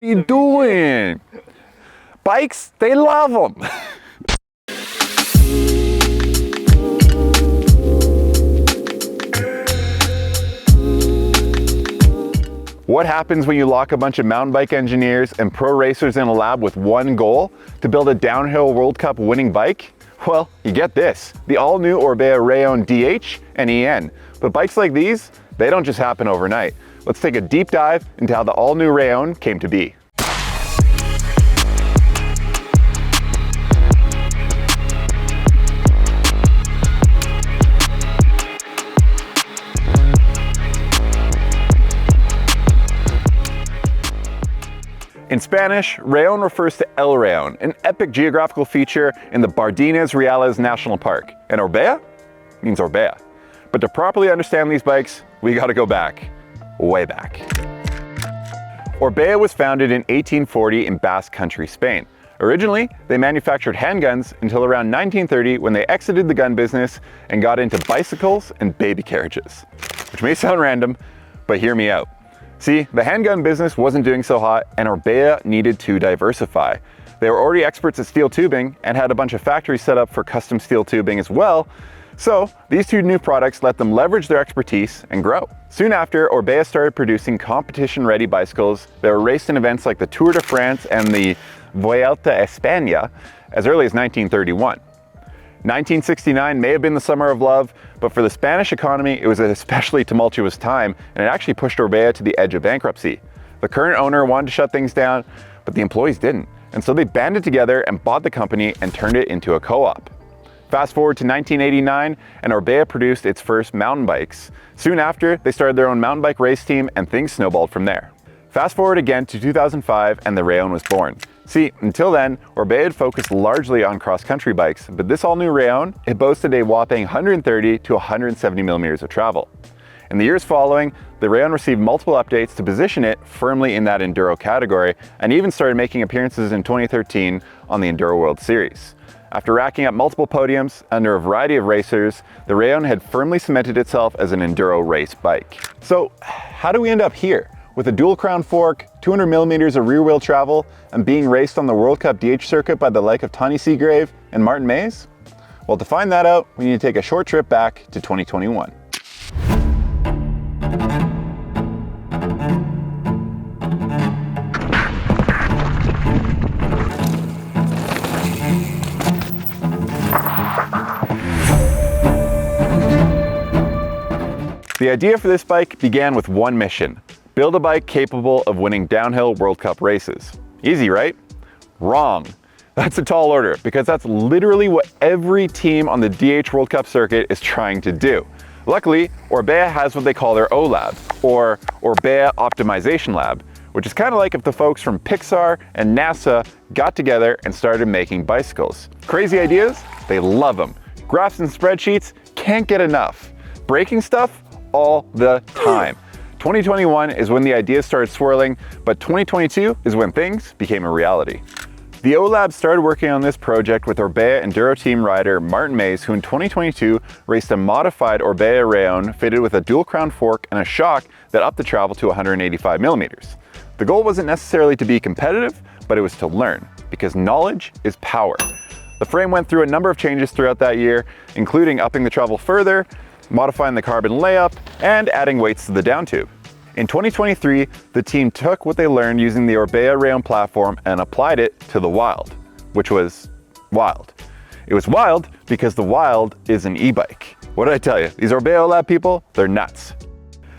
are you doing? Bikes, they love them. What happens when you lock a bunch of mountain bike engineers and pro racers in a lab with one goal, to build a downhill World Cup winning bike? Well, you get this, the all-new Orbea Rayon DH and EN. But bikes like these, they don't just happen overnight. Let's take a deep dive into how the all-new Rayon came to be. In Spanish, Rayon refers to El Rayon, an epic geographical feature in the Bardines Reales National Park. And Orbea means Orbea. But to properly understand these bikes, we gotta go back, way back. Orbea was founded in 1840 in Basque Country, Spain. Originally, they manufactured handguns until around 1930 when they exited the gun business and got into bicycles and baby carriages. Which may sound random, but hear me out. See, the handgun business wasn't doing so hot and Orbea needed to diversify. They were already experts at steel tubing and had a bunch of factories set up for custom steel tubing as well, so these two new products let them leverage their expertise and grow. Soon after, Orbea started producing competition-ready bicycles that were raced in events like the Tour de France and the Vuelta a España as early as 1931. 1969 may have been the summer of love, but for the Spanish economy, it was an especially tumultuous time, and it actually pushed Orbea to the edge of bankruptcy. The current owner wanted to shut things down, but the employees didn't, and so they banded together and bought the company and turned it into a co-op. Fast forward to 1989, and Orbea produced its first mountain bikes. Soon after, they started their own mountain bike race team, and things snowballed from there. Fast forward again to 2005, and the Rayon was born. See, until then, Orbea had focused largely on cross-country bikes, but this all-new Rayon, it boasted a whopping 130 to 170 millimeters of travel. In the years following, the Rayon received multiple updates to position it firmly in that Enduro category, and even started making appearances in 2013 on the Enduro World Series. After racking up multiple podiums under a variety of racers, the Rayon had firmly cemented itself as an Enduro race bike. So, how do we end up here? With a dual crown fork, 200 millimeters of rear wheel travel, and being raced on the World Cup DH circuit by the like of Tanhée Seagrave and Martin Maes? Well, to find that out, we need to take a short trip back to 2021. The idea for this bike began with one mission: build a bike capable of winning downhill World Cup races. Easy, right? Wrong. That's a tall order, because that's literally what every team on the DH World Cup circuit is trying to do. Luckily, Orbea has what they call their OOLAB, or Orbea Optimization Lab, which is kind of like if the folks from Pixar and NASA got together and started making bicycles. Crazy ideas? They love them. Graphs and spreadsheets? Can't get enough. Breaking stuff? All the time. 2021 is when the ideas started swirling, but 2022 is when things became a reality. The OOLAB started working on this project with Orbea Enduro team rider Martin Maes, who in 2022 raced a modified Orbea Rayon fitted with a dual crown fork and a shock that upped the travel to 185 millimeters. The goal wasn't necessarily to be competitive, but it was to learn, because knowledge is power. The frame went through a number of changes throughout that year, including upping the travel further, modifying the carbon layup, and adding weights to the down tube. In 2023, the team took what they learned using the Orbea Rayon platform and applied it to the Wild, which was wild. It was wild because the Wild is an e-bike. What did I tell you? These Orbea OOLAB people, they're nuts.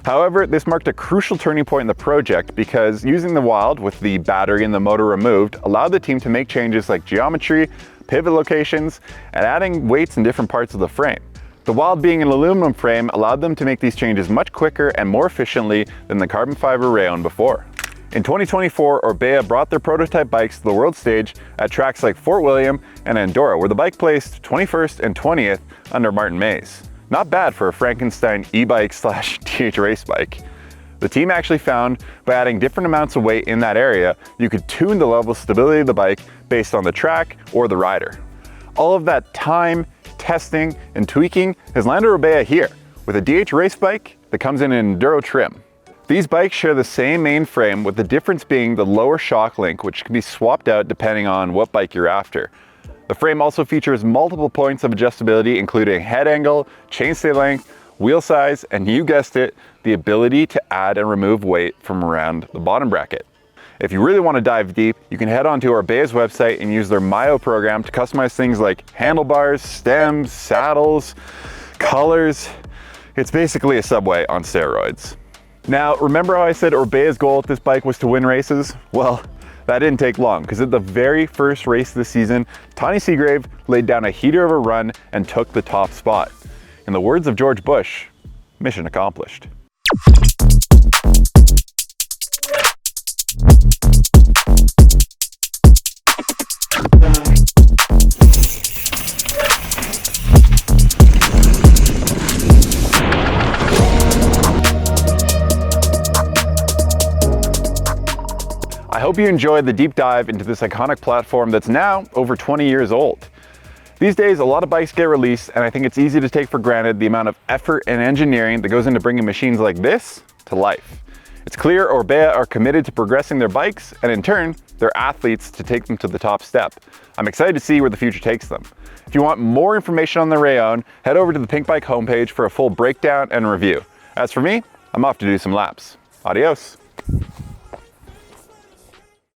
However, this marked a crucial turning point in the project because using the Wild with the battery and the motor removed allowed the team to make changes like geometry, pivot locations, and adding weights in different parts of the frame. The Wild being an aluminum frame allowed them to make these changes much quicker and more efficiently than the carbon fiber Rayon before. In 2024, Orbea brought their prototype bikes to the world stage at tracks like Fort William and Enduro, where the bike placed 21st and 20th under Martin Maes. Not bad for a Frankenstein e-bike / DH race bike. The team actually found by adding different amounts of weight in that area, you could tune the level of stability of the bike based on the track or the rider. All of that time, testing, and tweaking has landed Orbea here with a DH race bike that comes in an Enduro trim. These bikes share the same main frame, with the difference being the lower shock link, which can be swapped out depending on what bike you're after. The frame also features multiple points of adjustability, including head angle, chainstay length, wheel size, and you guessed it, the ability to add and remove weight from around the bottom bracket. If you really want to dive deep, you can head on to Orbea's website and use their Maes program to customize things like handlebars, stems, saddles, colors. It's basically a Subway on steroids. Now, remember how I said Orbea's goal with this bike was to win races? Well, that didn't take long, because at the very first race of the season, Tanhée Seagrave laid down a heater of a run and took the top spot. In the words of George Bush, mission accomplished. I hope you enjoyed the deep dive into this iconic platform that's now over 20 years old. These days, a lot of bikes get released, and I think it's easy to take for granted the amount of effort and engineering that goes into bringing machines like this to life. It's clear Orbea are committed to progressing their bikes, and in turn, their athletes to take them to the top step. I'm excited to see where the future takes them. If you want more information on the Rayon, head over to the Pinkbike homepage for a full breakdown and review. As for me, I'm off to do some laps. Adios.